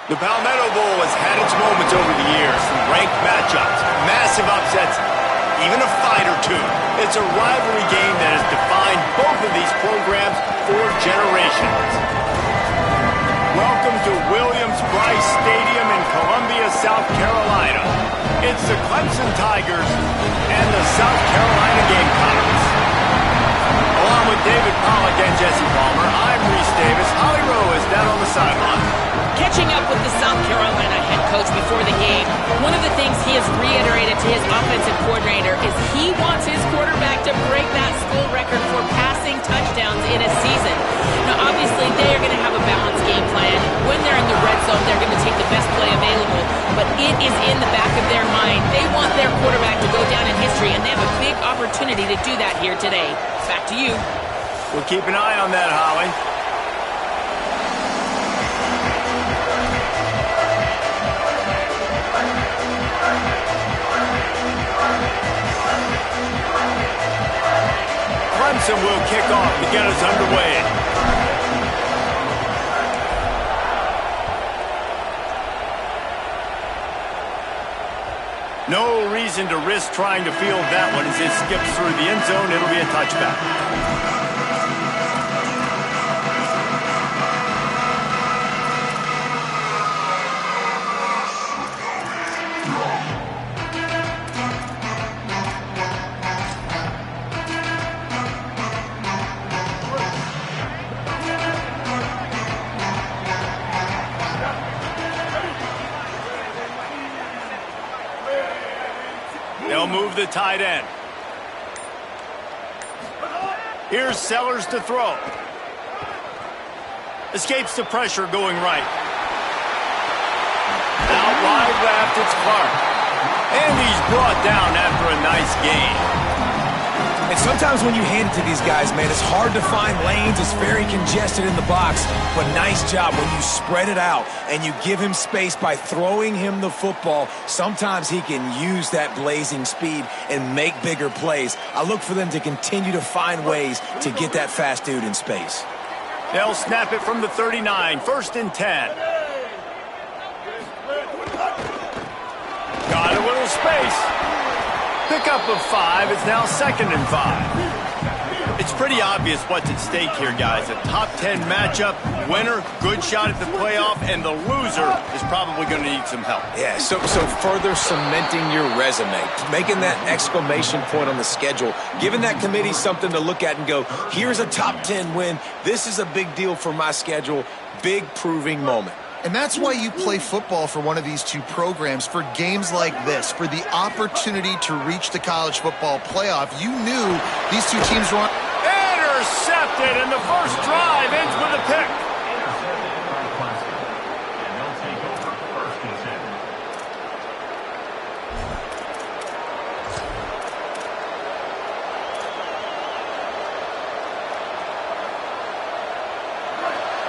The Palmetto Bowl has had its moments over the years, some ranked matchups, massive upsets, even a fight or two. It's a rivalry game that has defined both of these programs for generations. Welcome to Williams-Brice Stadium in Columbia, South Carolina. It's the Clemson Tigers and the South Carolina Gamecocks. Along with David Pollack and Jesse Palmer, I'm Reese Davis. Holly Rowe is down on the sideline. Catching up with the South Carolina head coach before the game, one of the things he has reiterated to his offensive coordinator is he wants his quarterback to break that school record for passing touchdowns in a season. Now, obviously, they are going to have a balanced game plan. When they're in the red zone, they're going to take the best play available, but it is in the back of their mind. They want their quarterback to go down in history, and they have a big opportunity to do that here today. Back to you. We'll keep an eye on that, Holly. Clemson will kick off to get us underway. No reason to risk trying to field that one as it skips through the end zone. It'll be a touchback. They'll move the tight end. Here's Sellers to throw. Escapes the pressure going right. Out wide left, it's Clark. And he's brought down after a nice gain. And sometimes when you hand it to these guys, man, it's hard to find lanes. It's very congested in the box. But nice job when you spread it out and you give him space by throwing him the football. Sometimes he can use that blazing speed and make bigger plays. I look for them to continue to find ways to get that fast dude in space. They'll snap it from the 39, 1st and 10. Got a little space. Pickup of 5 is now 2nd and 5. It's pretty obvious what's at stake here, guys. A top 10 matchup, winner, good shot at the playoff, and the loser is probably going to need some help. Yeah, so further cementing your resume, making that exclamation point on the schedule, giving that committee something to look at and go, here's a top 10 win. This is a big deal for my schedule. Big proving moment. And that's why you play football for one of these two programs, for games like this, for the opportunity to reach the college football playoff. You knew these two teams were intercepted, and the first drive ends with a pick.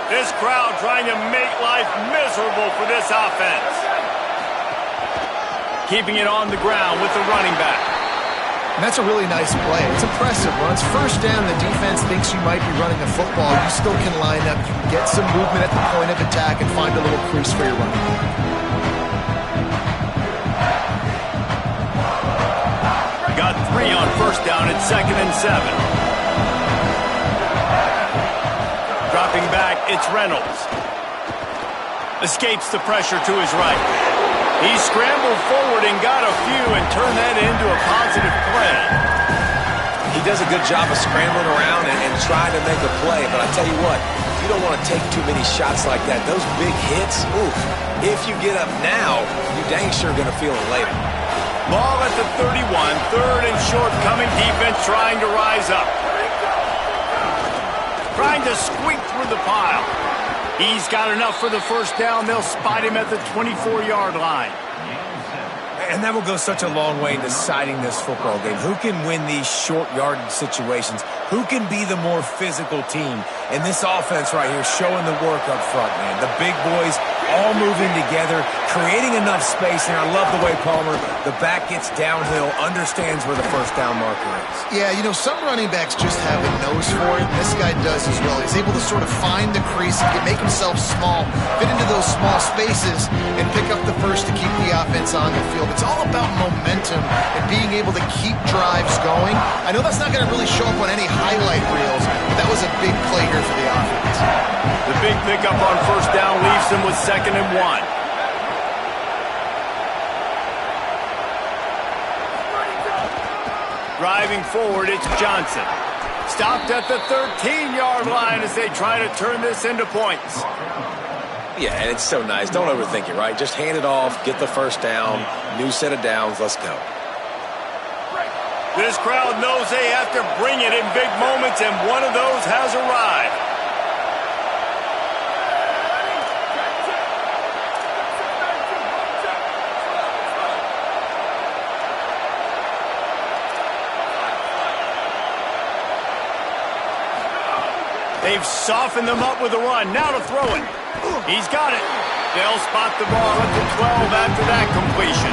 This crowd trying to make life miserable for this offense. Keeping it on the ground with the running back. And that's a really nice play. It's impressive. When it's first down, the defense thinks you might be running the football. You still can line up, you can get some movement at the point of attack and find a little crease for your running back. Got 3 on 1st down at 2nd and 7. Dropping back, it's Reynolds. Escapes the pressure to his right. He scrambled forward and got a few and turned that into a positive play. He does a good job of scrambling around and trying to make a play, but I tell you what, you don't want to take too many shots like that. Those big hits, oof. If you get up now, you dang sure going to feel it later. Ball at the 31, 3rd and short, coming defense trying to rise up. Trying to squeak through the pile. He's got enough for the first down. They'll spot him at the 24-yard line. And that will go such a long way in deciding this football game. Who can win these short yardage situations? Who can be the more physical team? And this offense right here showing the work up front, man. The big boys all moving together, creating enough space, and I love the way Palmer, the back gets downhill, understands where the first down marker is. Yeah, you know, some running backs just have a nose for it, and this guy does as well. He's able to sort of find the crease and make himself small, fit into those small spaces, and pick up the first to keep the offense on the field. It's all about momentum and being able to keep drives going. I know that's not going to really show up on any highlight reels, but that was a big play here for the offense. The big pickup on first down leaves them with 2nd and 1. Driving forward, it's Johnson. Stopped at the 13-yard line as they try to turn this into points. Yeah, and it's so nice. Don't overthink it, right? Just hand it off, get the first down, new set of downs, let's go. This crowd knows they have to bring it in big moments, and one of those has arrived. They've softened them up with a run. Now to throw it. He's got it. They'll spot the ball at the 12 after that completion.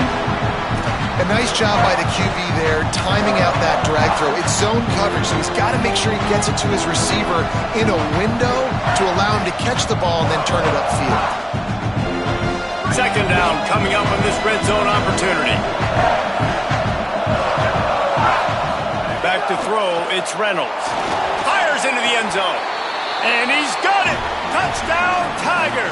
A nice job by the QB there, timing out that drag throw. It's zone coverage, so he's got to make sure he gets it to his receiver in a window to allow him to catch the ball and then turn it upfield. 2nd down coming up on this red zone opportunity. Back to throw, it's Reynolds. Fires into the end zone. And he's got it! Touchdown, Tigers!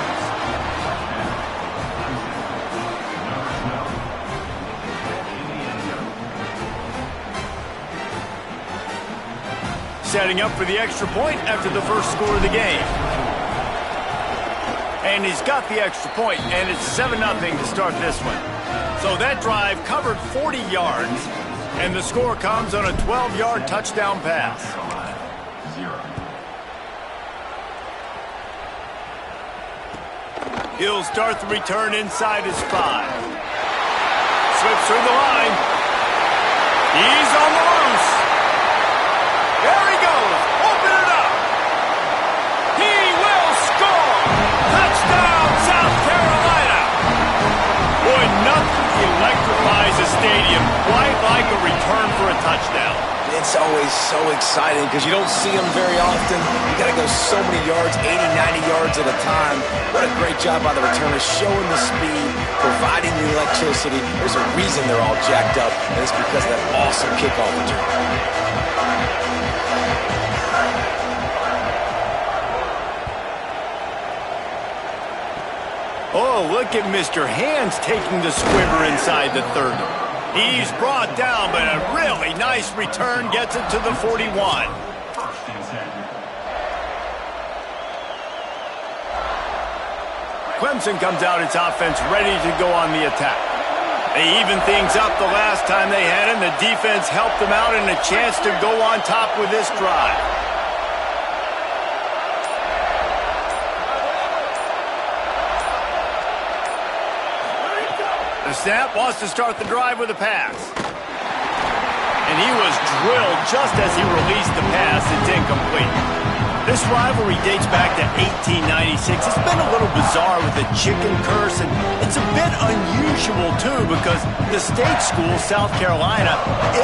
Setting up for the extra point after the first score of the game. And he's got the extra point, and it's 7-0 to start this one. So that drive covered 40 yards, and the score comes on a 12-yard touchdown pass. He'll start the return inside his 5. Slips through the line. He's on the loose. There he goes. Open it up. He will score. Touchdown, South Carolina. Boy, nothing electrifies a stadium quite like a return for a touchdown. It's always so exciting because you don't see them very often. You got to go so many yards, 80, 90 yards at a time. What a great job by the returners, showing the speed, providing the electricity. There's a reason they're all jacked up, and it's because of that awesome kickoff return. Oh, look at Mr. Hands taking the squibber inside the 30. He's brought down, but a really nice return gets it to the 41. Clemson comes out its offense ready to go on the attack. They evened things up the last time they had him. The defense helped them out and a chance to go on top with this drive. The snap wants to start the drive with a pass. And he was drilled just as he released the pass. It's incomplete. This rivalry dates back to 1896. It's been a little bizarre with the chicken curse, and it's a bit unusual, too, because the state school, South Carolina,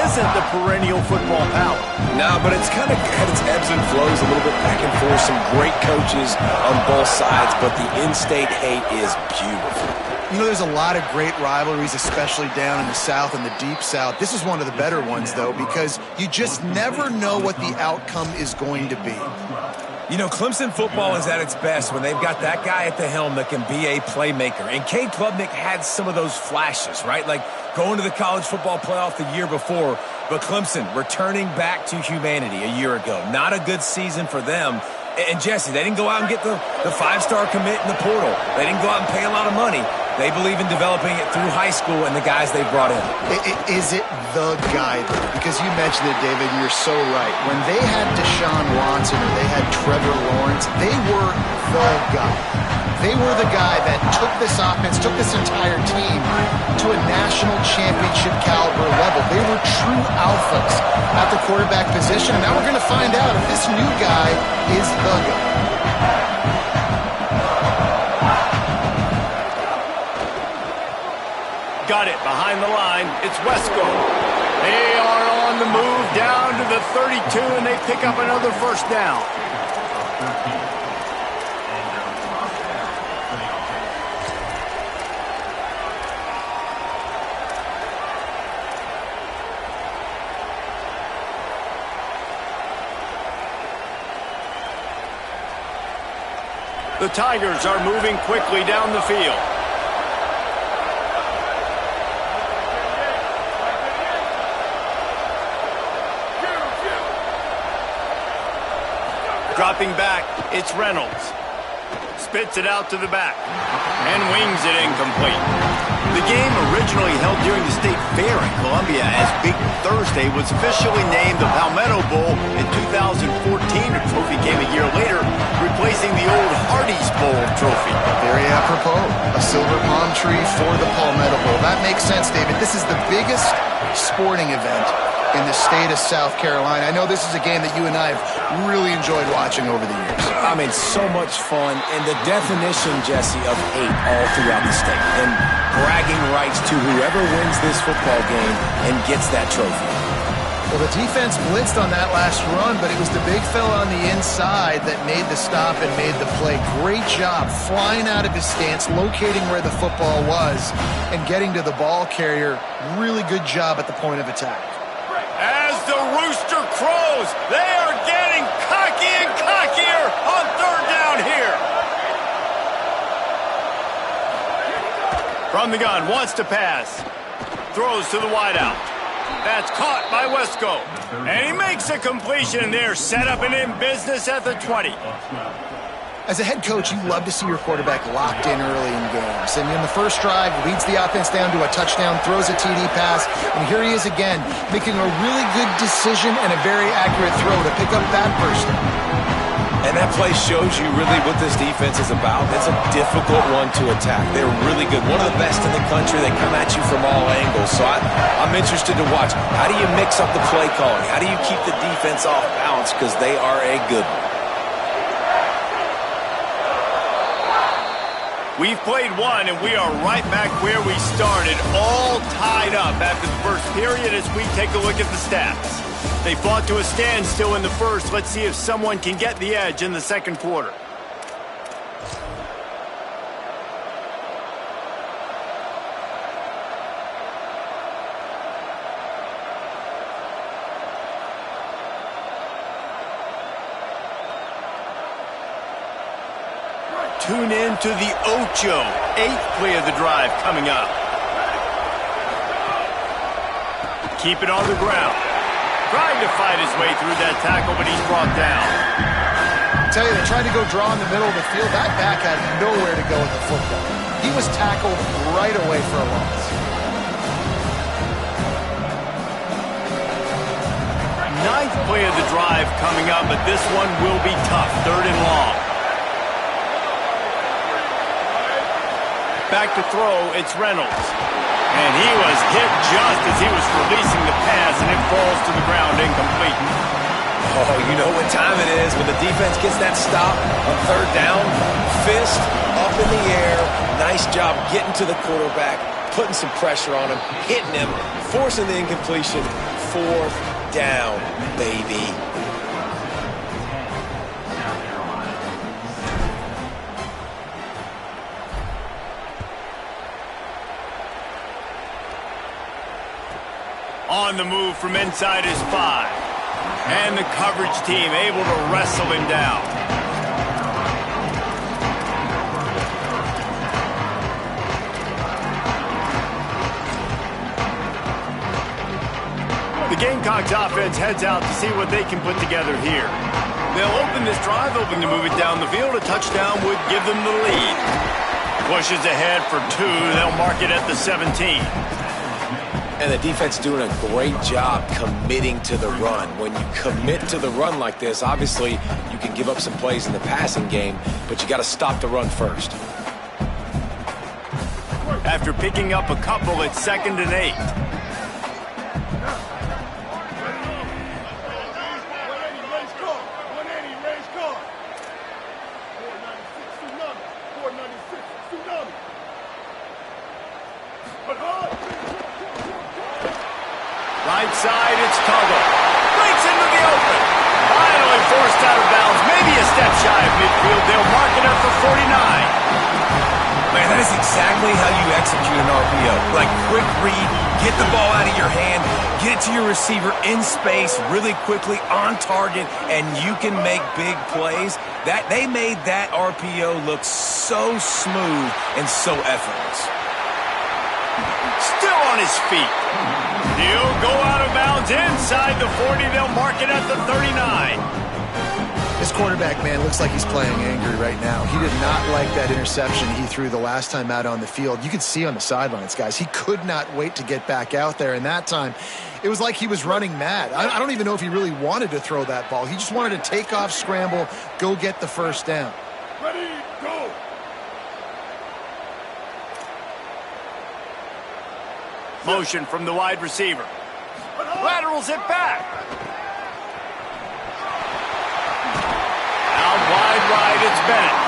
isn't the perennial football power. No, but it's kind of had its ebbs and flows, a little bit back and forth, some great coaches on both sides, but the in-state hate is beautiful. You know, there's a lot of great rivalries, especially down in the South and the Deep South. This is one of the better ones, though, because you just never know what the outcome is going to be. You know, Clemson football is at its best when they've got that guy at the helm that can be a playmaker. And Cade Klubnik had some of those flashes, right? Like going to the college football playoff the year before. But Clemson returning back to humanity a year ago. Not a good season for them. And Jesse, they didn't go out and get the five-star commit in the portal. They didn't go out and pay a lot of money. They believe in developing it through high school and the guys they've brought in. Is it the guy, though? Because you mentioned it, David, you're so right. When they had Deshaun Watson or they had Trevor Lawrence, they were the guy. They were the guy that took this offense, took this entire team to a national championship caliber level. They were true alphas at the quarterback position, and now we're going to find out if this new guy is the guy. got it behind the line. It's Wesco. They are on the move down to the 32, and they pick up another first down. The Tigers are moving quickly down the field. Dropping back, it's Reynolds. Spits it out to the back and wings it incomplete. The game originally held during the State Fair in Columbia as Big Thursday was officially named the Palmetto Bowl in 2014. A trophy came a year later, replacing the old Hardee's Bowl trophy. Very apropos. A silver palm tree for the Palmetto Bowl. That makes sense, David. This is the biggest sporting event in the state of South Carolina. I know this is a game that you and I have really enjoyed watching over the years. I mean, so much fun, and the definition, Jesse, of hate all throughout the state, and bragging rights to whoever wins this football game and gets that trophy. Well, the defense blitzed on that last run, but it was the big fella on the inside that made the stop and made the play. Great job flying out of his stance, locating where the football was, and getting to the ball carrier. Really good job at the point of attack. As the rooster crows, they are getting cocky and cockier on third down here. From the gun, wants to pass. Throws to the wideout. That's caught by Wesco. And he makes a completion there, set up and in business at the 20. As a head coach, you love to see your quarterback locked in early in games. And in the first drive, leads the offense down to a touchdown, throws a TD pass, and here he is again, making a really good decision and a very accurate throw to pick up that first down. And that play shows you really what this defense is about. It's a difficult one to attack. They're really good. One of the best in the country. They come at you from all angles. So I'm interested to watch. How do you mix up the play calling? How do you keep the defense off balance? Because they are a good one. We've played one, and we are right back where we started, all tied up after the first period as we take a look at the stats. They fought to a standstill in the first. Let's see if someone can get the edge in the second quarter. Tune in to the Ocho, 8th play of the drive coming up. Keep it on the ground. Trying to fight his way through that tackle, but he's brought down. I tell you, they tried to go draw in the middle of the field. That back had nowhere to go with the football. He was tackled right away for a loss. Ninth play of the drive coming up, but this one will be tough. 3rd and long. Back to throw, it's Reynolds. And he was hit just as he was releasing the pass, and it falls to the ground incomplete. Oh, you know what time it is when the defense gets that stop on 3rd down. Fist up in the air. Nice job getting to the quarterback, putting some pressure on him, hitting him, forcing the incompletion. 4th down, baby. On the move from inside his 5. And the coverage team able to wrestle him down. The Gamecocks offense heads out to see what they can put together here. They'll open this drive, hoping to move it down the field. A touchdown would give them the lead. Pushes ahead for 2. They'll mark it at the 17. And the defense doing a great job committing to the run. When you commit to the run like this, obviously you can give up some plays in the passing game, but you got to stop the run first. After picking up a couple, it's 2nd and 8. But hard! wide, it's Tuggle. Breaks into the open. Finally forced out of bounds, maybe a step shy of midfield. They'll mark it up for 49. Man, that is exactly how you execute an RPO. Like, quick read, get the ball out of your hand, get it to your receiver in space really quickly, on target, and you can make big plays. They made that RPO look so smooth and so effortless. Still on his feet. He'll go out of bounds inside the 40. They'll mark it at the 39. This quarterback, man, looks like he's playing angry right now. He did not like that interception he threw the last time out on the field. You could see on the sidelines, guys, he could not wait to get back out there. And that time, it was like he was running mad. I don't even know if he really wanted to throw that ball. He just wanted to take off, scramble, go get the first down. Ready, go! Motion from the wide receiver. Laterals it back. Out wide right, it's Bennett.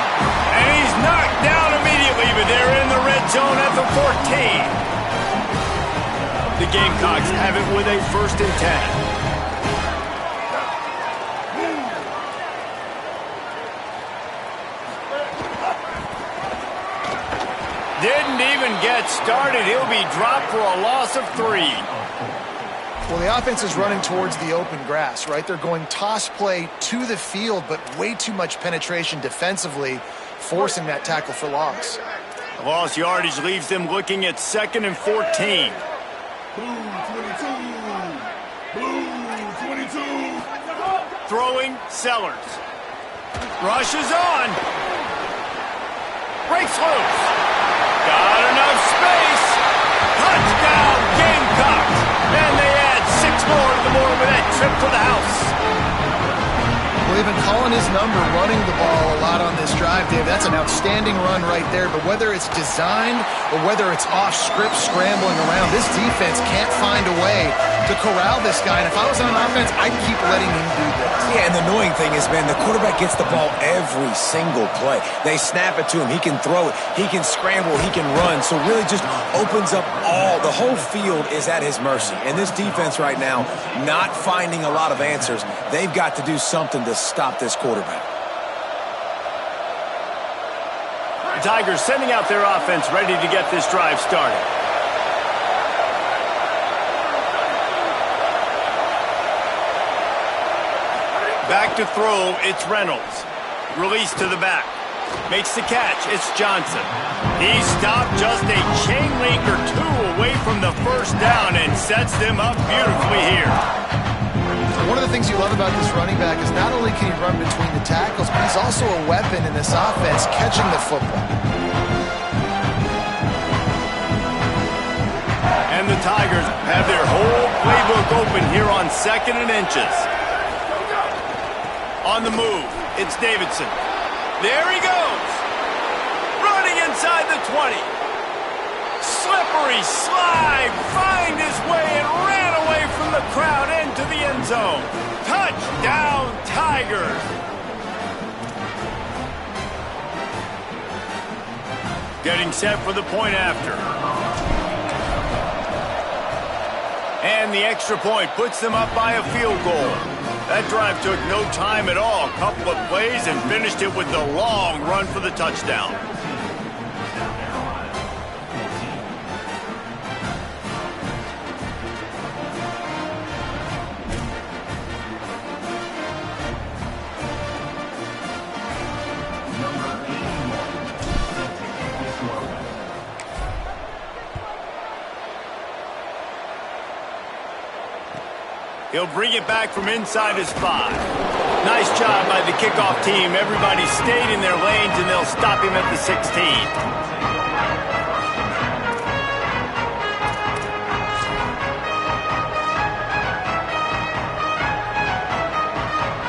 And he's knocked down immediately, but they're in the red zone at the 14. The Gamecocks have it with a 1st and 10. Didn't even get started. He'll be dropped for a loss of 3. Well, the offense is running towards the open grass, right? They're going toss play to the field, but way too much penetration defensively, forcing that tackle for loss. The lost yardage leaves them looking at 2nd and 14. Blue 22. Blue 22. Throwing, Sellers. Rushes on. Breaks loose. Got enough space. Touchdown, Gamecocks. And they add 6 more to the board with that trip to the house. Well, they've been calling his number, running the ball a lot on this drive, Dave. That's an outstanding run right there. But whether it's designed or whether it's off script scrambling around, this defense can't find a way to corral this guy. And if I was on offense, I'd keep letting him do this. Yeah, and the annoying thing is, man, the quarterback gets the ball every single play. They snap it to him. He can throw it. He can scramble. He can run. So really just opens up the whole field is at his mercy. And this defense right now, not finding a lot of answers. They've got to do something to stop this quarterback. The Tigers sending out their offense ready to get this drive started. Back to throw, it's Reynolds. Release to the back. Makes the catch, it's Johnson. He stopped just a chain link or 2 away from the first down and sets them up beautifully here. One of the things you love about this running back is not only can he run between the tackles, but he's also a weapon in this offense catching the football. And the Tigers have their whole playbook open here on 2nd and inches. On the move, it's Davidson. There he goes. Running inside the 20. Slippery slide. Find his way and ran away from the crowd into the end zone. Touchdown, Tigers. Getting set for the point after. And the extra point puts them up by a field goal. That drive took no time at all. A couple of plays and finished it with the long run for the touchdown. He'll bring it back from inside his 5. Nice job by the kickoff team. Everybody stayed in their lanes, and they'll stop him at the 16.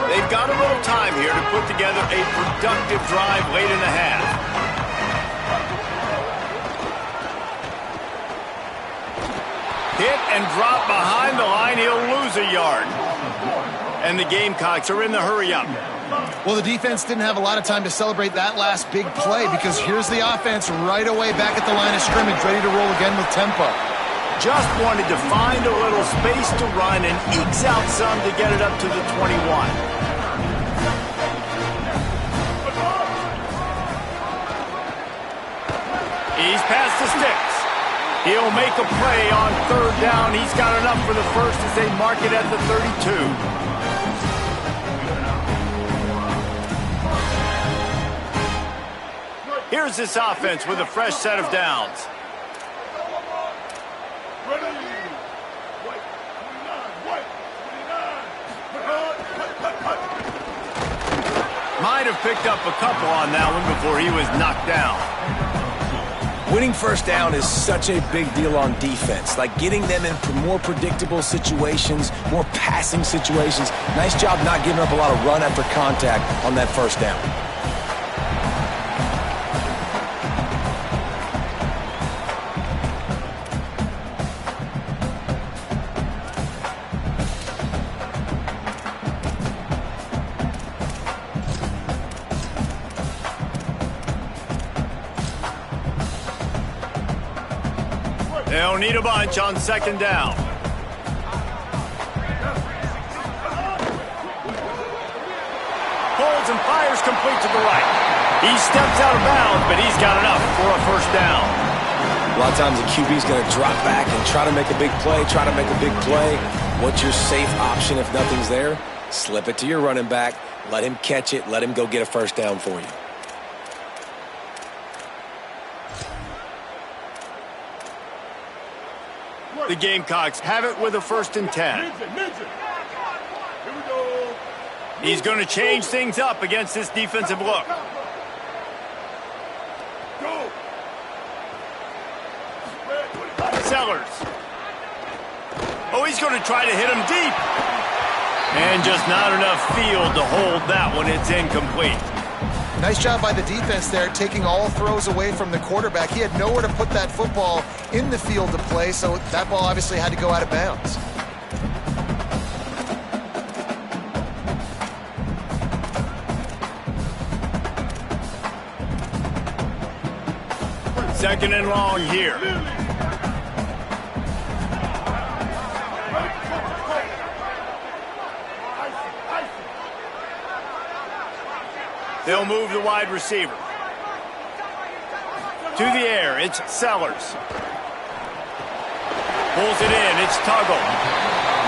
They've got a little time here to put together a productive drive late in the half. Hit and drop behind the line. He'll lose a yard. And the Gamecocks are in the hurry-up. Well, the defense didn't have a lot of time to celebrate that last big play because here's the offense right away back at the line of scrimmage, ready to roll again with tempo. just wanted to find a little space to run and ekes out some to get it up to the 21. He's past the sticks. He'll make a play on third down. He's got enough for the first as they mark it at the 32. Here's this offense with a fresh set of downs. Might have picked up a couple on that one before he was knocked down. Winning first down is such a big deal on defense, like getting them in more predictable situations, more passing situations. Nice job not giving up a lot of run after contact on that first down. They'll need a bunch on second down. Holds and fires complete to the right. He steps out of bounds, but he's got enough for a first down. A lot of times the QB's going to drop back and try to make a big play, What's your safe option if nothing's there? Slip it to your running back, let him catch it, let him go get a first down for you. The Gamecocks have it with a 1st and 10. He's going to change things up against this defensive look. Sellers. Oh, he's going to try to hit him deep. And just not enough field to hold that one. It's incomplete. Nice job by the defense there, taking all throws away from the quarterback. He had nowhere to put that football in the field to play, so that ball obviously had to go out of bounds. Second and long here. They'll move the wide receiver. To the air, it's Sellers. Pulls it in, it's Tuggle.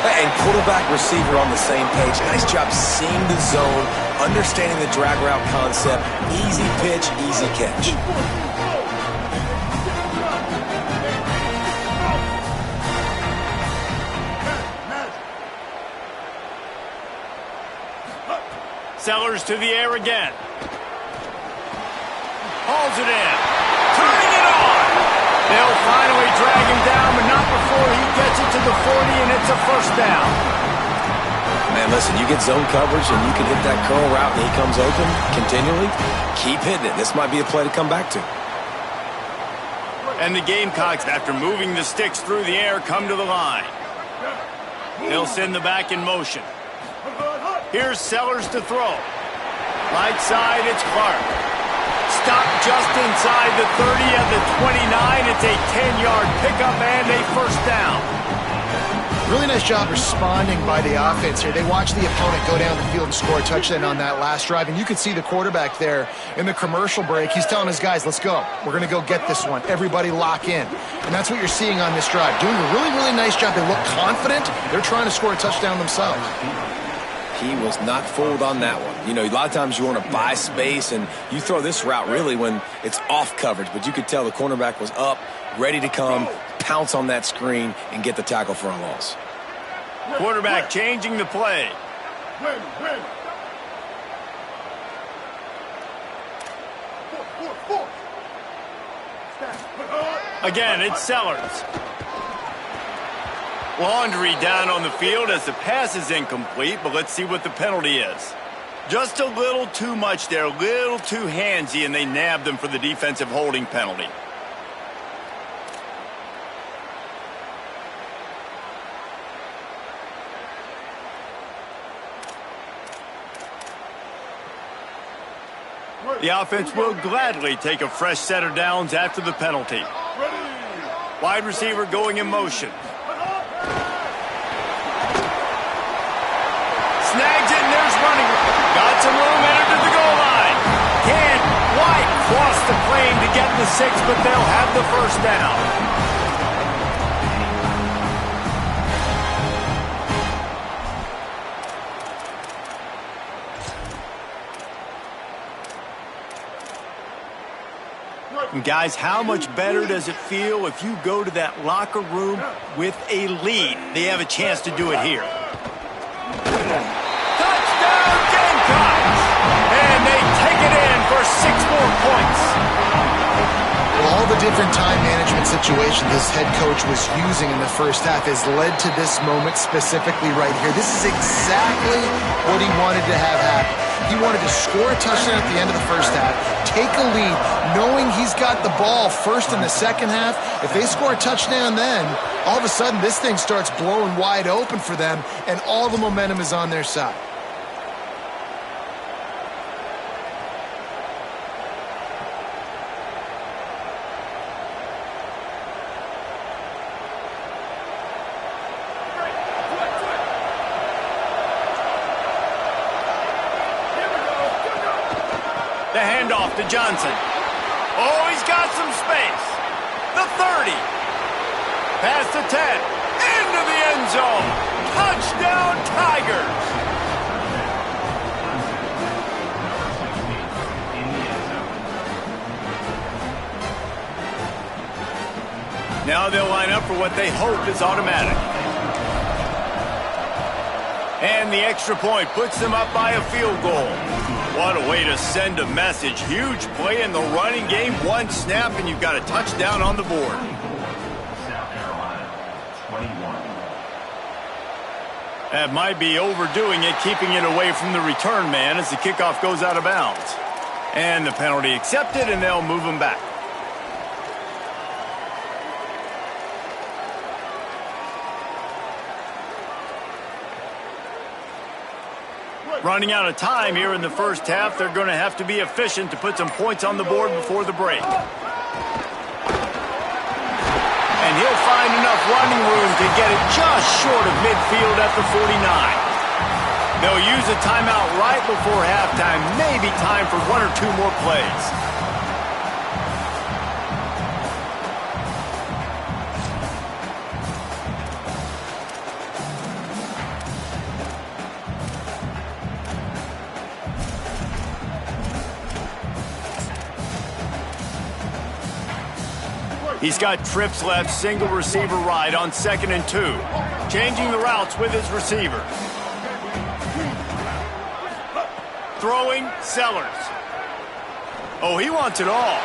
And quarterback receiver on the same page. Nice job seeing the zone, understanding the drag route concept. Easy pitch, easy catch. Sellers to the air again. Hauls it in. Turning it on. They'll finally drag him down, but not before he gets it to the 40, and it's a first down. Man, listen, you get zone coverage and you can hit that curl route and he comes open continually. Keep hitting it. This might be a play to come back to. And the Gamecocks, after moving the sticks through the air, come to the line. They'll send the back in motion. Here's Sellers to throw. Right side, it's Clark. Stopped just inside the 30 at the 29. It's a 10-yard pickup and a first down. Really nice job responding by the offense here. They watched the opponent go down the field and score a touchdown on that last drive, and you could see the quarterback there in the commercial break. He's telling his guys, let's go. We're going to go get this one. Everybody lock in. And that's what you're seeing on this drive. Doing a really, really nice job. They look confident. They're trying to score a touchdown themselves. He was not fooled on that one. You know, a lot of times you want to buy space, and you throw this route really when it's off coverage, but you could tell the cornerback was up, ready to come, pounce on that screen, and get the tackle for a loss. Quarterback changing the play. Again, it's Sellers. Laundry down on the field as the pass is incomplete, but let's see what the penalty is. Just a little too much there, a little too handsy, and they nabbed them for the defensive holding penalty. The offense will gladly take a fresh set of downs after the penalty. Wide receiver going in motion. Snags it, and there's running. Got some room, entered to the goal line. Can't quite cross the plane to get the 6, but they'll have the first down. And guys, how much better does it feel if you go to that locker room with a lead? They have a chance to do it here. Touchdown Gamecocks! And they take it in for 6 more points. Well, all the different time management situations this head coach was using in the first half has led to this moment specifically right here. This is exactly what he wanted to have happen. He wanted to score a touchdown at the end of the first half, take a lead, knowing he's got the ball first in the second half. If they score a touchdown then, all of a sudden this thing starts blowing wide open for them, and all the momentum is on their side. The handoff to Johnson. Oh, he's got some space. The 30. Past the 10. Into the end zone. Touchdown, Tigers. Now they'll line up for what they hope is automatic. And the extra point puts them up by a field goal. What a way to send a message. Huge play in the running game. 1 snap, and you've got a touchdown on the board. That might be overdoing it, keeping it away from the return man as the kickoff goes out of bounds. And the penalty accepted, and they'll move him back. Running out of time here in the first half. They're going to have to be efficient to put some points on the board before the break. And he'll find enough running room to get it just short of midfield at the 49. They'll use a timeout right before halftime. Maybe time for 1 or 2 more plays. He's got trips left, single receiver right on 2nd and 2. Changing the routes with his receiver. Throwing, Sellers. Oh, he wants it all.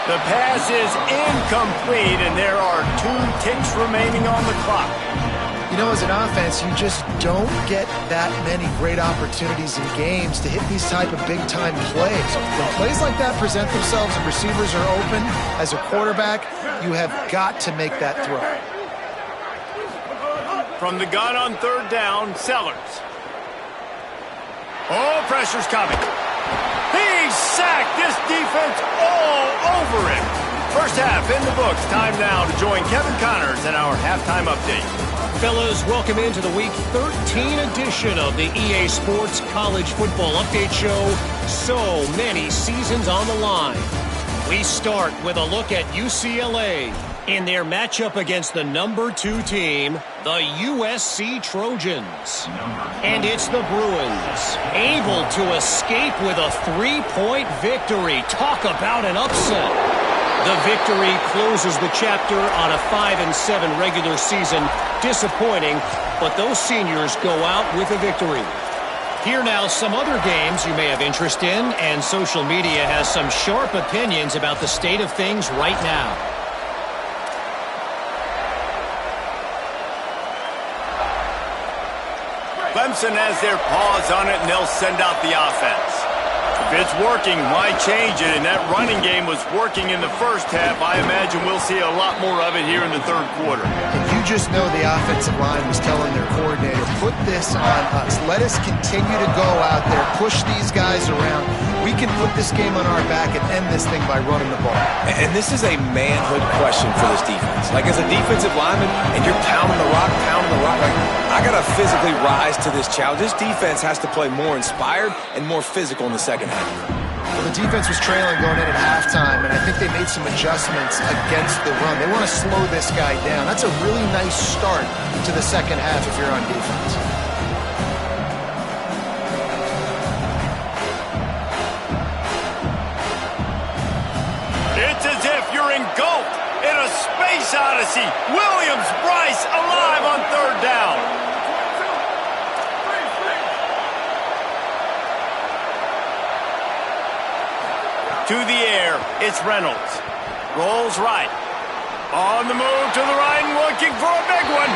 The pass is incomplete, and there are 2 ticks remaining on the clock. You know, as an offense, you just don't get that many great opportunities in games to hit these type of big-time plays. When plays like that present themselves and receivers are open, as a quarterback, you have got to make that throw. From the gun on 3rd down, Sellers. Oh, pressure's coming. He's sacked. This defense all over him. First half in the books. Time now to join Kevin Connors in our halftime update. Fellas, welcome into the Week 13 edition of the EA Sports College Football Update Show. So many seasons on the line. We start with a look at UCLA in their matchup against the number 2 team, the USC Trojans. And it's the Bruins, able to escape with a 3-point victory. Talk about an upset. The victory closes the chapter on a 5-7 regular season. Disappointing, but those seniors go out with a victory. Here now some other games you may have interest in, and social media has some sharp opinions about the state of things right now. Clemson has their paws on it, and they'll send out the offense. If it's working, why change it? And that running game was working in the first half. I imagine we'll see a lot more of it here in the third quarter. And you just know the offensive line was telling their coordinator, put this on us. Let us continue to go out there, push these guys around. We can put this game on our back and end this thing by running the ball. And this is a manhood question for this defense. Like, as a defensive lineman, and you're pounding the rock, like, I got to physically rise to this challenge. This defense has to play more inspired and more physical in the second half. Well, the defense was trailing going in at halftime, and I think they made some adjustments against the run. They want to slow this guy down. That's a really nice start to the second half if you're on defense. It's as if you're engulfed in a space odyssey. Williams-Brice alive on third down. To the air, it's Reynolds. Rolls right. On the move to the right and looking for a big one.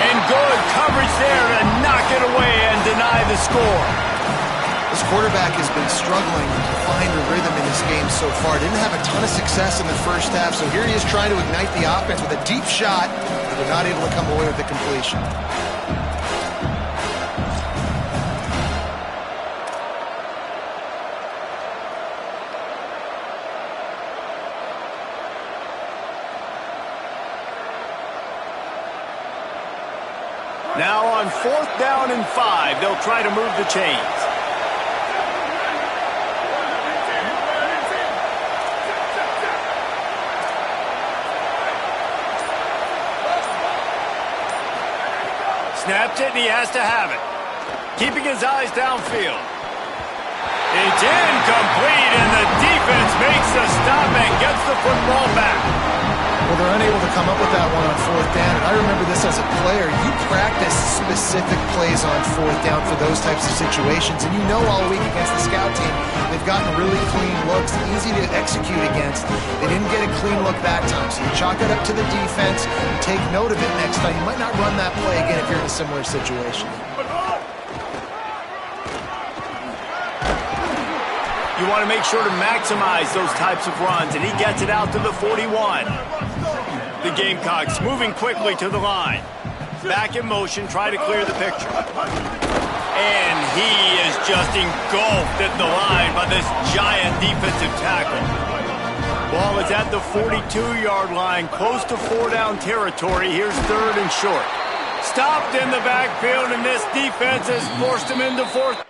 And good coverage there to knock it away and deny the score. This quarterback has been struggling to find a rhythm in this game so far. Didn't have a ton of success in the first half, so here he is trying to ignite the offense with a deep shot, but they're not able to come away with the completion. Now on 4th down and 5, they'll try to move the chains. Snaps it, and he has to have it. Keeping his eyes downfield. It's incomplete, and the defense makes the stop and gets the football back. Well, they're unable to come up with that one on 4th down, and I remember this as a player. You practice specific plays on 4th down for those types of situations, and you know all week against the scout team, they've gotten really clean looks, easy to execute against. They didn't get a clean look that time, so you chalk it up to the defense and take note of it next time. You might not run that play again if you're in a similar situation. You want to make sure to maximize those types of runs, and he gets it out to the 41. The Gamecocks moving quickly to the line. Back in motion, try to clear the picture. And he is just engulfed at the line by this giant defensive tackle. Ball is at the 42-yard line, close to 4-down territory. Here's 3rd and short. Stopped in the backfield, and this defense has forced him into 4th.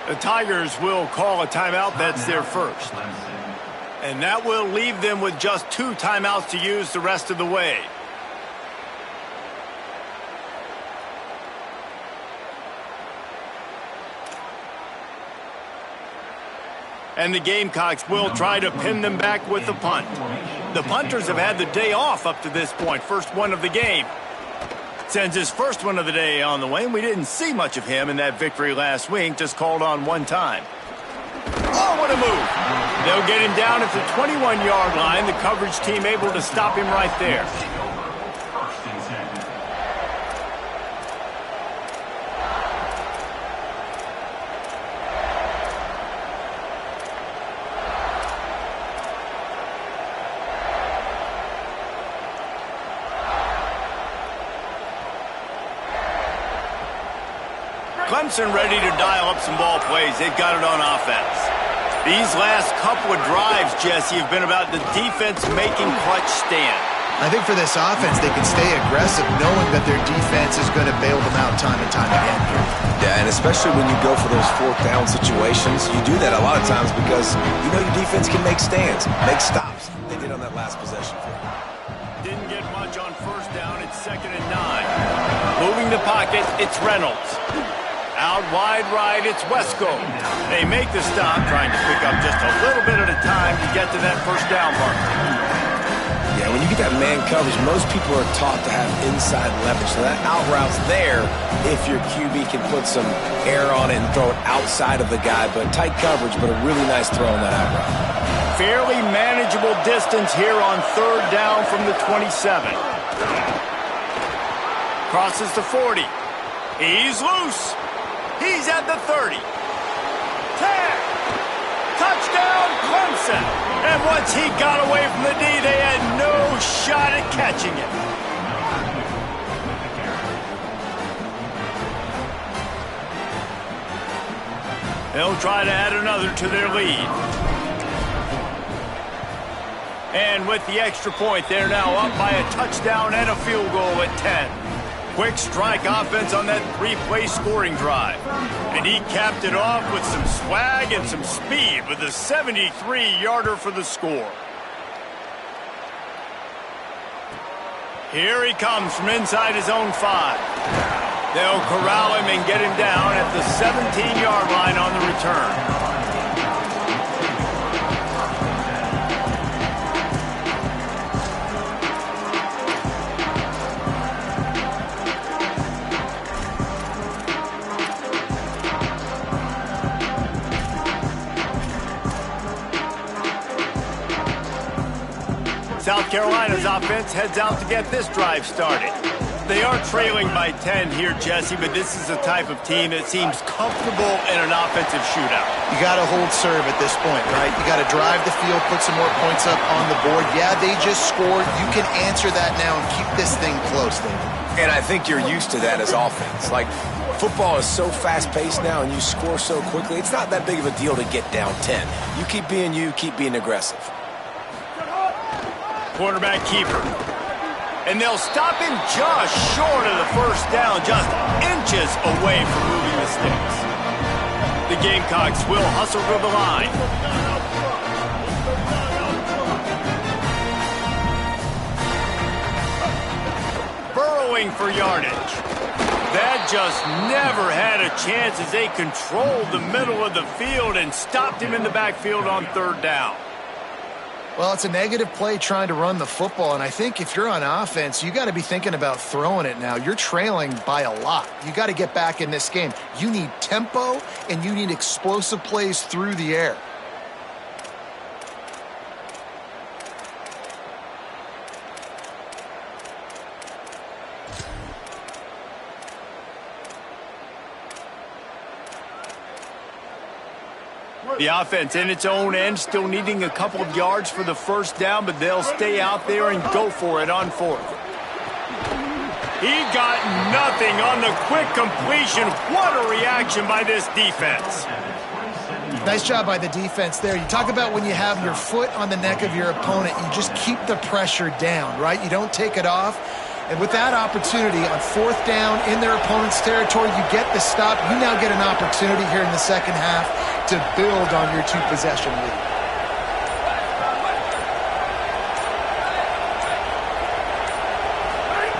The Tigers will call a timeout. That's their first. And that will leave them with just 2 timeouts to use the rest of the way. And the Gamecocks will try to pin them back with the punt. The punters have had the day off up to this point. First one of the game. Sends his first one of the day on the way, and we didn't see much of him in that victory last week, just called on one time. Oh, what a move. They'll get him down at the 21-yard line. The coverage team able to stop him right there. Clemson ready to dial up some ball plays. They've got it on offense. These last couple of drives, Jesse, have been about the defense making clutch stand. I think for this offense, they can stay aggressive knowing that their defense is going to bail them out time and time again here. Yeah, and especially when you go for those 4th down situations, you do that a lot of times because you know your defense can make stands, make stops. They did on that last possession. Didn't get much on 1st down. It's 2nd and 9. Moving the pocket, it's Reynolds. Out wide right, it's Wesco. They make the stop, trying to pick up just a little bit at a time to get to that first down marker. Yeah, when you get that man coverage, most people are taught to have inside leverage. So that out route's there if your QB can put some air on it and throw it outside of the guy. But tight coverage, but a really nice throw on that out route. Fairly manageable distance here on third down from the 27. Crosses the 40. He's loose. He's at the 30. 10. Touchdown, Clemson. And once he got away from the D, they had no shot at catching it. They'll try to add another to their lead. And with the extra point, they're now up by a touchdown and a field goal at 10. Quick strike offense on that three-play scoring drive. And he capped it off with some swag and some speed with a 73-yarder for the score. Here he comes from inside his own 5. They'll corral him and get him down at the 17-yard line on the return. South Carolina's offense heads out to get this drive started. They are trailing by 10 here, Jesse, but this is a type of team that seems comfortable in an offensive shootout. You got to hold serve at this point, right? You got to drive the field, put some more points up on the board. Yeah, they just scored. You can answer that now and keep this thing close, David. And I think you're used to that as offense. Like, football is so fast-paced now and you score so quickly, it's not that big of a deal to get down 10. You keep being aggressive. Quarterback keeper. And they'll stop him just short of the first down, just inches away from moving the sticks. The Gamecocks will hustle to the line. Burrowing for yardage. That just never had a chance as they controlled the middle of the field and stopped him in the backfield on third down. Well, it's a negative play trying to run the football, and I think if you're on offense, you got to be thinking about throwing it now. You're trailing by a lot. You got to get back in this game. You need tempo, and you need explosive plays through the air. The offense in its own end, still needing a couple of yards for the first down, but they'll stay out there and go for it on fourth. He got nothing on the quick completion. What a reaction by this defense. Nice job by the defense there. You talk about when you have your foot on the neck of your opponent, you just keep the pressure down, right? You don't take it off. And with that opportunity on fourth down in their opponent's territory, you get the stop. You now get an opportunity here in the second half to build on your two-possession lead.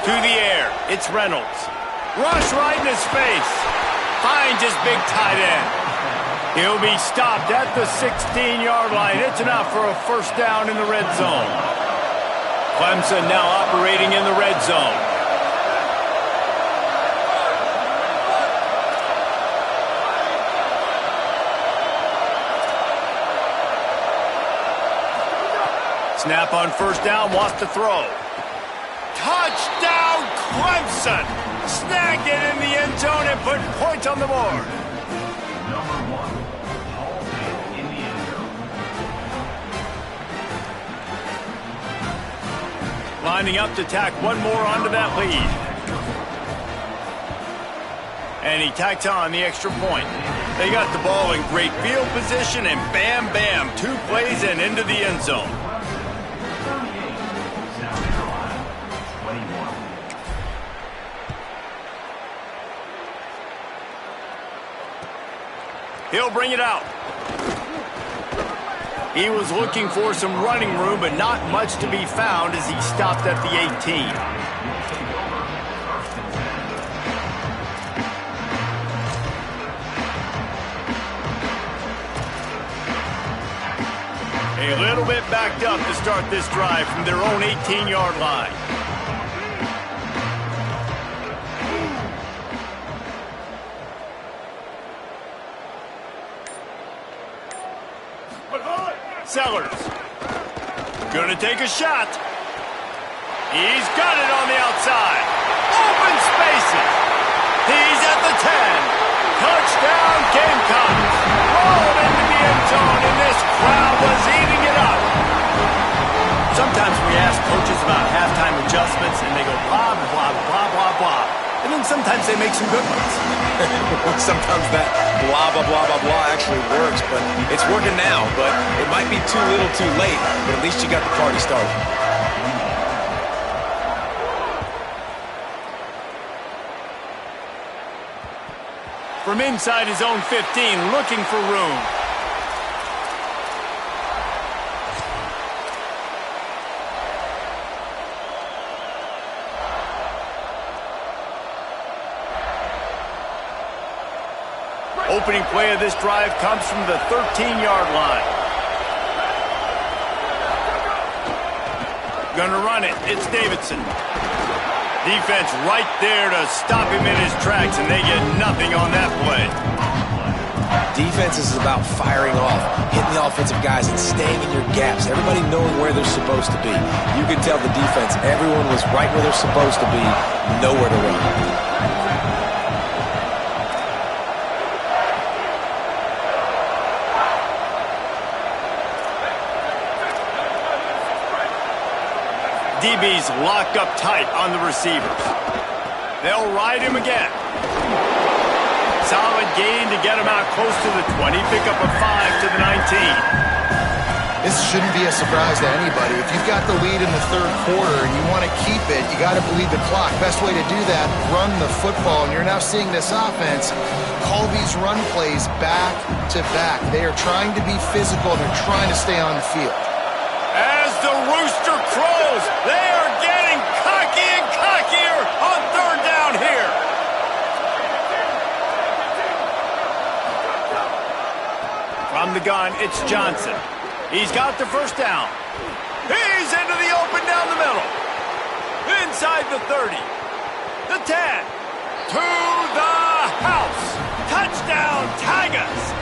To the air, it's Reynolds. Rush right in his face. Finds his big tight end. He'll be stopped at the 16-yard line. It's enough for a first down in the red zone. Clemson now operating in the red zone. Snap on first down, wants to throw. Touchdown, Clemson! Snagged it in the end zone and put points on the board. Lining up to tack one more onto that lead. And he tacks on the extra point. They got the ball in great field position, and bam, bam, 2 plays and into the end zone. He'll bring it out. He was looking for some running room, but not much to be found as he stopped at the 18. A little bit backed up to start this drive from their own 18-yard line. Sellers. Gonna take a shot. He's got it on the outside. Open spaces. He's at the 10. Touchdown Gamecocks. Rolled into the end zone, and this crowd was eating it up. Sometimes we ask coaches about halftime adjustments, and they go blah, blah, blah, blah, blah. And then sometimes they make some good ones. Sometimes that blah, blah, blah, blah, blah actually works, but it's working now. But it might be too little too late, but at least you got the party started. From inside his own 15, looking for room. Opening play of this drive comes from the 13-yard line. Gonna run it. It's Davidson. Defense right there to stop him in his tracks, and they get nothing on that play. Defense is about firing off, hitting the offensive guys, and staying in your gaps. Everybody knowing where they're supposed to be. You could tell the defense, everyone was right where they're supposed to be, nowhere to run. DB's locked up tight on the receivers. They'll ride him again. Solid gain to get him out close to the 20. Pick up a 5 to the 19. This shouldn't be a surprise to anybody. If you've got the lead in the third quarter and you want to keep it, you got to bleed the clock. Best way to do that, run the football. And you're now seeing this offense call these run plays back to back. They are trying to be physical. They're trying to stay on the field. As the rooster crows, they are getting cocky and cockier on third down here. From the gun, it's Johnson. He's got the first down. He's into the open down the middle. Inside the 30. The 10. To the house. Touchdown, Tigers.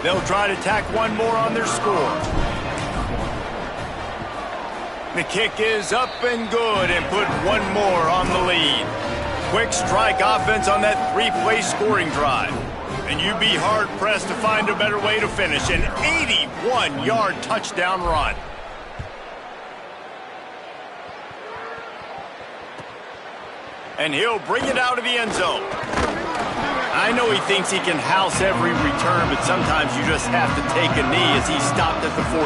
They'll try to tack one more on their score. The kick is up and good and put one more on the lead. Quick strike offense on that three-play scoring drive. And you'd be hard-pressed to find a better way to finish an 81-yard touchdown run. And he'll bring it out of the end zone. I know he thinks he can house every return, but sometimes you just have to take a knee as he stopped at the 14.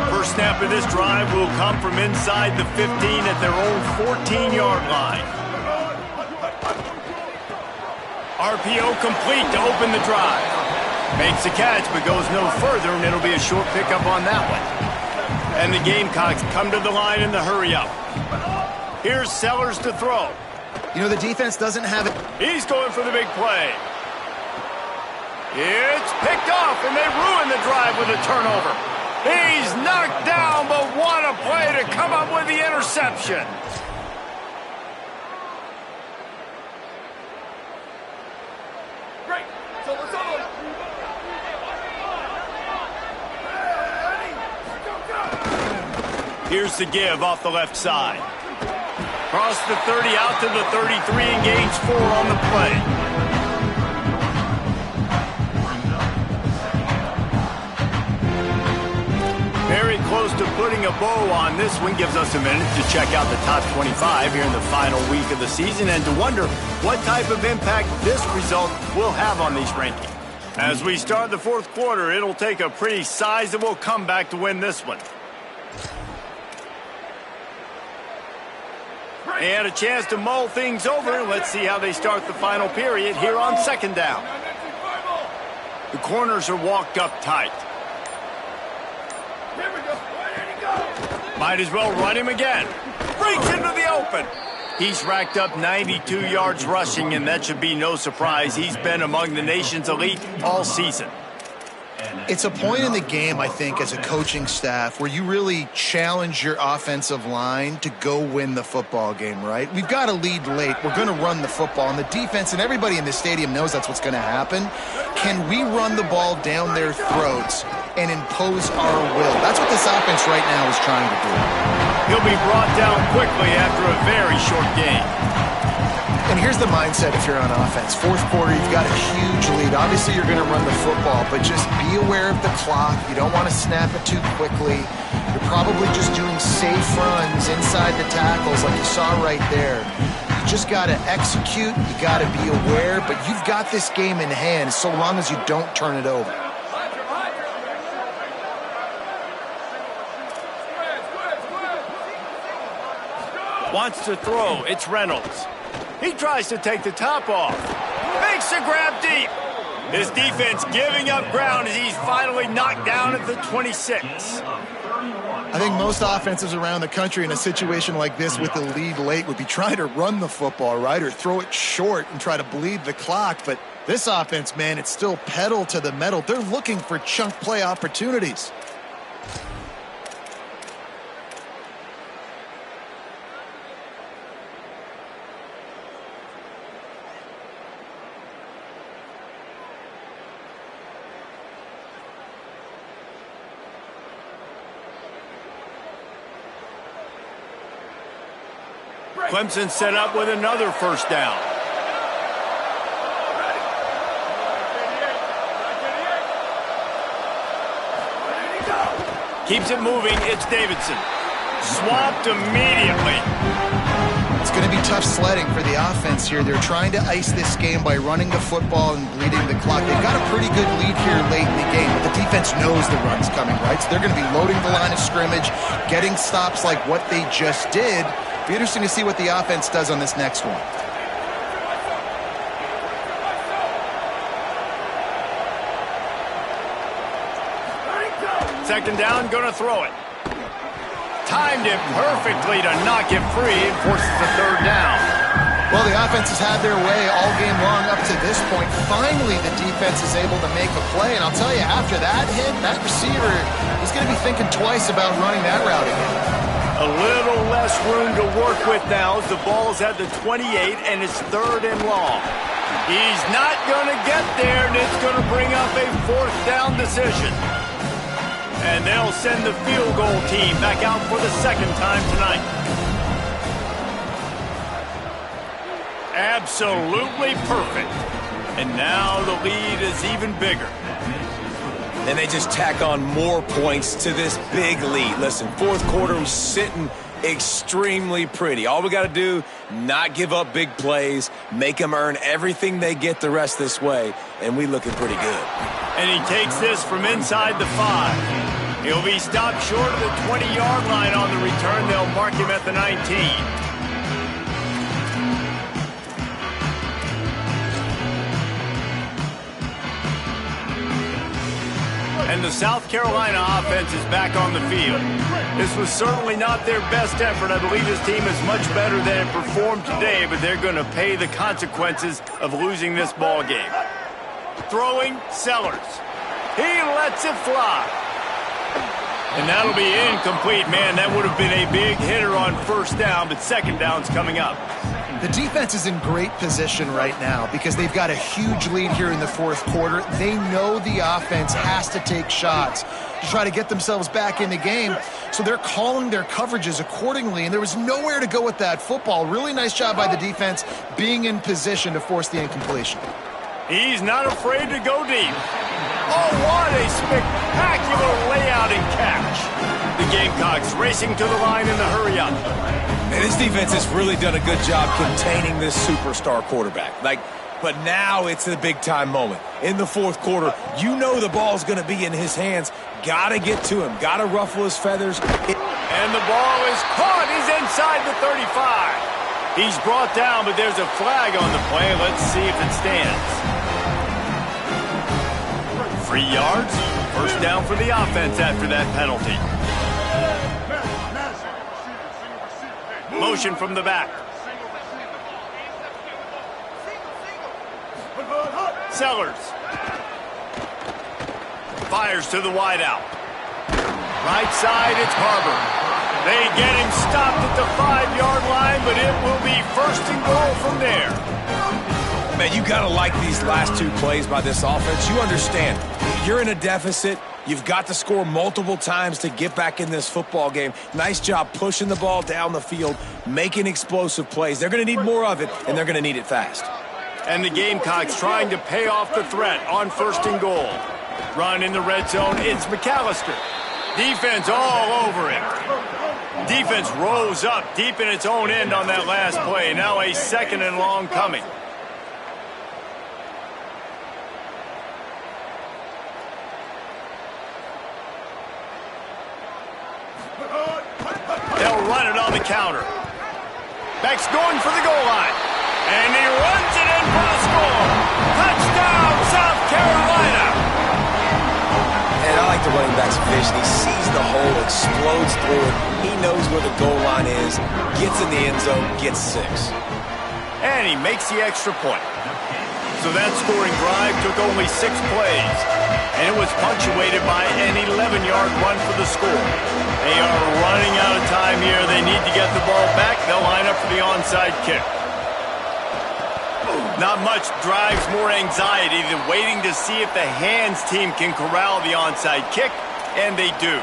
First snap of this drive will come from inside the 15 at their own 14-yard line. RPO complete to open the drive. Makes the catch, but goes no further, and it'll be a short pickup on that one. And the Gamecocks come to the line in the hurry-up. Here's Sellers to throw. You know, the defense doesn't have it. He's going for the big play. It's picked off, and they ruin the drive with a turnover. He's knocked down, but what a play to come up with the interception. Great. So let's go. Here's the give off the left side. Cross the 30 out to the 33 and gains 4 on the play. Very close to putting a bow on this one. Gives us a minute to check out the top 25 here in the final week of the season and to wonder what type of impact this result will have on these rankings. As we start the fourth quarter, it'll take a pretty sizable comeback to win this one. They had a chance to mull things over. Let's see how they start the final period here on second down. The corners are walked up tight. Might as well run him again. Breaks into the open. He's racked up 92 yards rushing, and that should be no surprise. He's been among the nation's elite all season. It's a point in the game, I think, as a coaching staff where you really challenge your offensive line to go win the football game, right? We've got to lead late. We're going to run the football. And the defense and everybody in the stadium knows that's what's going to happen. Can we run the ball down their throats and impose our will? That's what this offense right now is trying to do. He'll be brought down quickly after a very short game. And here's the mindset if you're on offense. Fourth quarter, you've got a huge lead. Obviously, you're going to run the football, but just be aware of the clock. You don't want to snap it too quickly. You're probably just doing safe runs inside the tackles like you saw right there. You just got to execute. You got to be aware, but you've got this game in hand so long as you don't turn it over. Wants to throw. It's Reynolds. He tries to take the top off. Makes a grab deep. His defense giving up ground as he's finally knocked down at the 26. I think most offenses around the country in a situation like this with the lead late would be trying to run the football, right, or throw it short and try to bleed the clock. But this offense, man, it's still pedal to the metal. They're looking for chunk play opportunities. Clemson set up with another first down. Keeps it moving. It's Davidson. Swamped immediately. It's going to be tough sledding for the offense here. They're trying to ice this game by running the football and bleeding the clock. They've got a pretty good lead here late in the game, but the defense knows the run's coming, right? So they're going to be loading the line of scrimmage, getting stops like what they just did. Be interesting to see what the offense does on this next one. Second down, going to throw it. Timed it perfectly to knock it free and forces the third down. Well, the offense has had their way all game long up to this point. Finally, the defense is able to make a play. And I'll tell you, after that hit, that receiver is going to be thinking twice about running that route again. A little less room to work with now as the ball's at the 28 and it's third and long. He's not going to get there, and it's going to bring up a fourth down decision. And they'll send the field goal team back out for the second time tonight. Absolutely perfect. And now the lead is even bigger. And they just tack on more points to this big lead. Listen, fourth quarter was sitting extremely pretty. All we got to do, not give up big plays, make them earn everything they get the rest this way, and we looking pretty good. And he takes this from inside the 5. He'll be stopped short of the 20-yard line on the return. They'll mark him at the 19. And the South Carolina offense is back on the field. This was certainly not their best effort. I believe this team is much better than it performed today, but they're going to pay the consequences of losing this ball game. Throwing, Sellers. He lets it fly. And that'll be incomplete. Man, that would have been a big hitter on first down, but second down's coming up. The defense is in great position right now because they've got a huge lead here in the fourth quarter. They know the offense has to take shots to try to get themselves back in the game, so they're calling their coverages accordingly, and there was nowhere to go with that football. Really nice job by the defense being in position to force the incompletion. He's not afraid to go deep. Oh, what a spectacular layout and catch. The Gamecocks racing to the line in the hurry-up. And this defense has really done a good job containing this superstar quarterback. But now it's the big-time moment. In the fourth quarter, you know the ball's going to be in his hands. Got to get to him. Got to ruffle his feathers. And the ball is caught. He's inside the 35. He's brought down, but there's a flag on the play. Let's see if it stands. 3 yards. First down for the offense after that penalty. motion from the back. Sellers. Fires to the wideout. Right side, it's Barber. They get him stopped at the 5-yard line, but it will be 1st and goal from there. Man, you got to like these last 2 plays by this offense. You understand, you're in a deficit. You've got to score multiple times to get back in this football game. Nice job pushing the ball down the field, making explosive plays. They're going to need more of it, and they're going to need it fast. And the Gamecocks trying to pay off the threat on 1st and goal. Run in the red zone, it's McAllister. Defense all over him. Defense rose up deep in its own end on that last play. Now a 2nd and long coming. They'll run it on the counter. Beck's going for the goal line. And he runs it in for the score. Touchdown, South Carolina. And I like the running back's vision. He sees the hole, explodes through it. He knows where the goal line is, gets in the end zone, gets 6. And he makes the extra point. So that scoring drive took only 6 plays. And it was punctuated by an 11-yard run for the score. They are running out of time here. They need to get the ball back. They'll line up for the onside kick. Not much drives more anxiety than waiting to see if the hands team can corral the onside kick, and they do.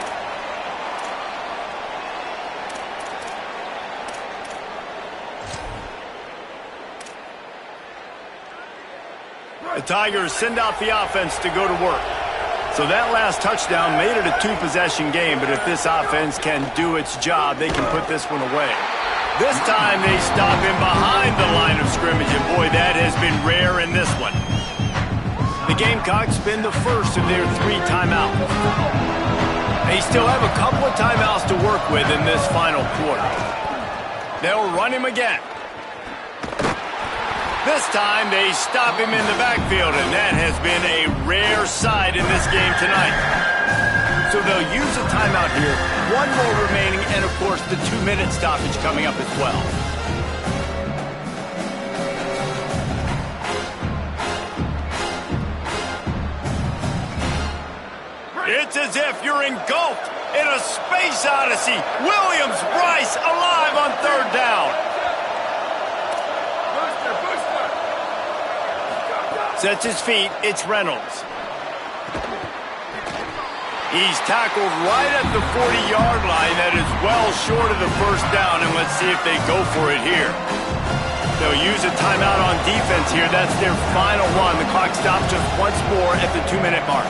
The Tigers send out the offense to go to work. So that last touchdown made it a 2-possession game, but if this offense can do its job, they can put this one away. This time they stop him behind the line of scrimmage, and boy, that has been rare in this one. The Gamecocks spend the first of their 3 timeouts. They still have a couple of timeouts to work with in this final quarter. They'll run him again. This time they stop him in the backfield, and that has been a rare sight in this game tonight. So they'll use a timeout here. 1 more remaining, and of course the 2-minute stoppage coming up as well. It's as if you're engulfed in a space odyssey. Williams-Brice alive on 3rd down. Sets his feet, it's Reynolds. He's tackled right at the 40-yard line. That is well short of the 1st down, and let's see if they go for it here. They'll use a timeout on defense here. That's their final one. The clock stops just once more at the 2-minute mark.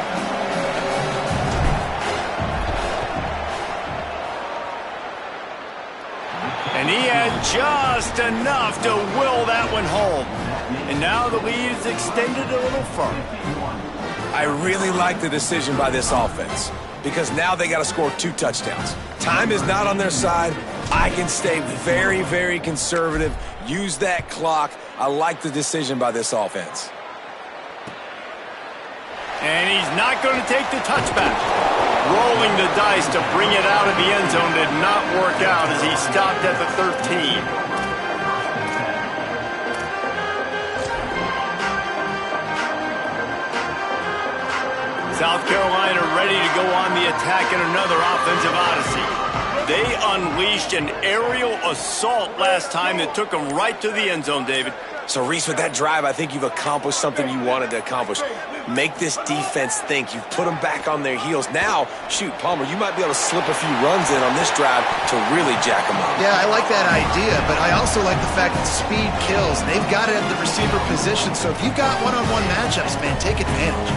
And he had just enough to will that one home. And now the lead is extended a little further. I really like the decision by this offense because now they got to score 2 touchdowns. Time is not on their side. I can stay very, very conservative, use that clock. I like the decision by this offense. And he's not going to take the touchback. Rolling the dice to bring it out of the end zone did not work out as he stopped at the 13. South Carolina ready to go on the attack in another offensive odyssey. They unleashed an aerial assault last time that took them right to the end zone, David. So, Reese, with that drive, I think you've accomplished something you wanted to accomplish. Make this defense think. You've put them back on their heels. Now, shoot, Palmer, you might be able to slip a few runs in on this drive to really jack them up. Yeah, I like that idea, but I also like the fact that speed kills. They've got it at the receiver position, so if you've got one-on-one matchups, man, take advantage.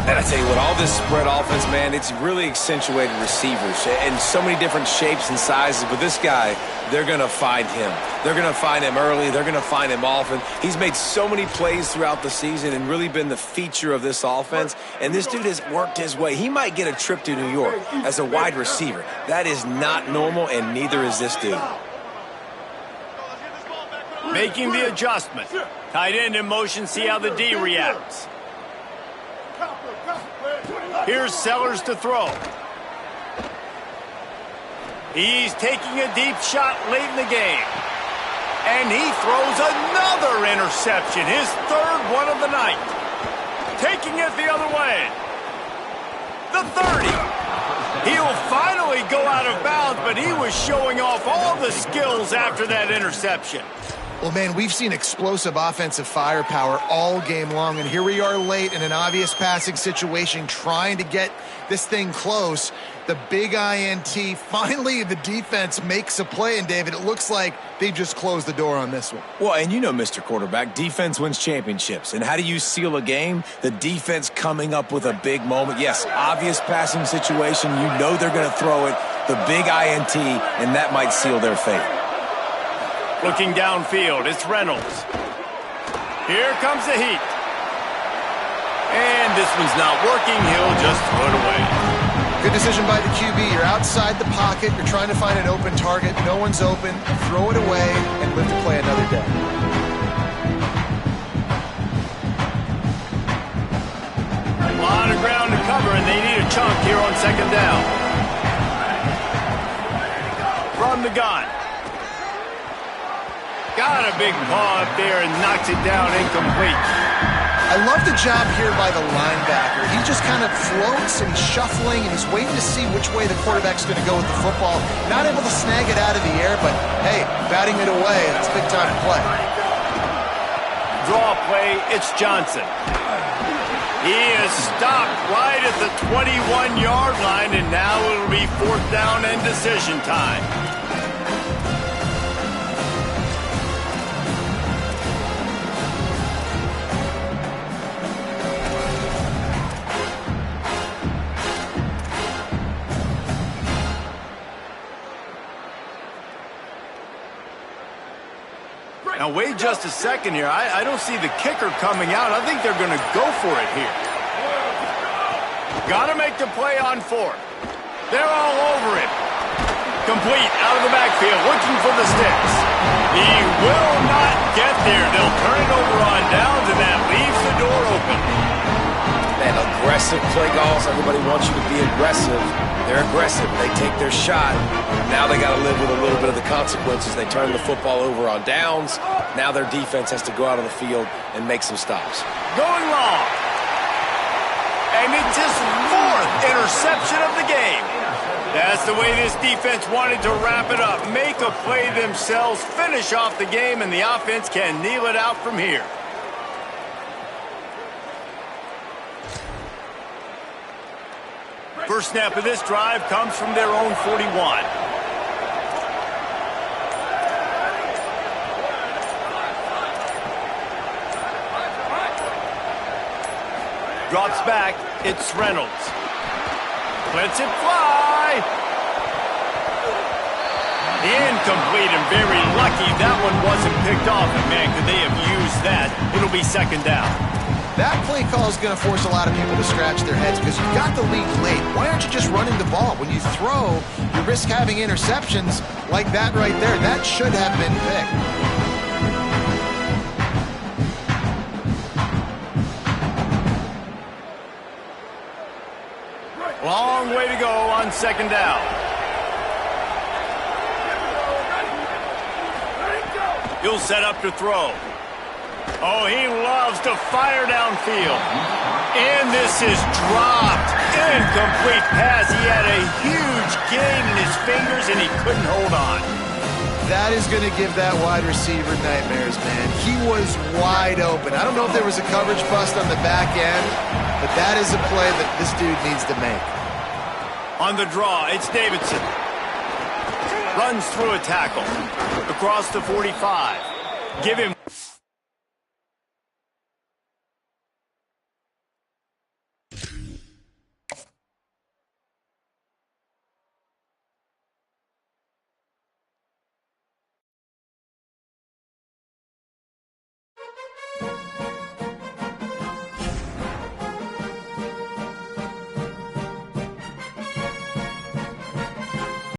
And I tell you what, all this spread offense, man, it's really accentuated receivers in so many different shapes and sizes. But this guy, they're going to find him. They're going to find him early. They're going to find him often. He's made so many plays throughout the season and really been the feature of this offense. And this dude has worked his way. He might get a trip to New York as a wide receiver. That is not normal, and neither is this dude. Making the adjustment. Tight end in motion, see how the D reacts. Here's Sellers to throw. He's taking a deep shot late in the game. And he throws another interception, his third one of the night. Taking it the other way. The 30. He'll finally go out of bounds, but he was showing off all the skills after that interception. Well, man, we've seen explosive offensive firepower all game long, and here we are late in an obvious passing situation trying to get this thing close. The big INT, finally the defense makes a play, and David, it looks like they just closed the door on this one. Well, and you know, Mr. Quarterback, defense wins championships. And how do you seal a game? The defense coming up with a big moment. Yes, obvious passing situation. You know they're going to throw it. The big INT, and that might seal their fate. Looking downfield, it's Reynolds. Here comes the heat. And this one's not working. He'll just throw it away. Good decision by the QB. You're outside the pocket. You're trying to find an open target. No one's open. Throw it away and live to play another day. A lot of ground to cover, and they need a chunk here on second down. From the gun. Got a big paw up there and knocks it down incomplete. I love the job here by the linebacker. He just kind of floats and he's shuffling and he's waiting to see which way the quarterback's going to go with the football. Not able to snag it out of the air, but hey, batting it away, it's a big time play. Draw play, it's Johnson. He is stopped right at the 21-yard line, and now it'll be fourth down and decision time. Now, wait just a second here. I don't see the kicker coming out. I think they're going to go for it here. Got to make the play on fourth. They're all over it. Complete out of the backfield, looking for the sticks. He will not get there. They'll turn it over on downs, and that leaves the door open. Man, aggressive play calls. Everybody wants you to be aggressive. They're aggressive. They take their shot. Now they got to live with a little bit of the consequences. They turn the football over on downs. Now their defense has to go out of the field and make some stops. Going long. And it's his fourth interception of the game. That's the way this defense wanted to wrap it up. Make a play themselves, finish off the game, and the offense can kneel it out from here. First snap of this drive comes from their own 41. Drops back, it's Reynolds. Lets it fly. Incomplete, and very lucky that one wasn't picked off. And man, could they have used that? It'll be second down. That play call is going to force a lot of people to scratch their heads because you've got the lead late. Why aren't you just running the ball? When you throw, you risk having interceptions like that right there. That should have been picked. Long way to go on second down. He'll set up to throw. Oh, he loves to fire downfield. And this is dropped. Incomplete pass. He had a huge gain in his fingers, and he couldn't hold on. That is going to give that wide receiver nightmares, man. He was wide open. I don't know if there was a coverage bust on the back end, but that is a play that this dude needs to make. On the draw, it's Davidson. Runs through a tackle. Across the 45. Give him...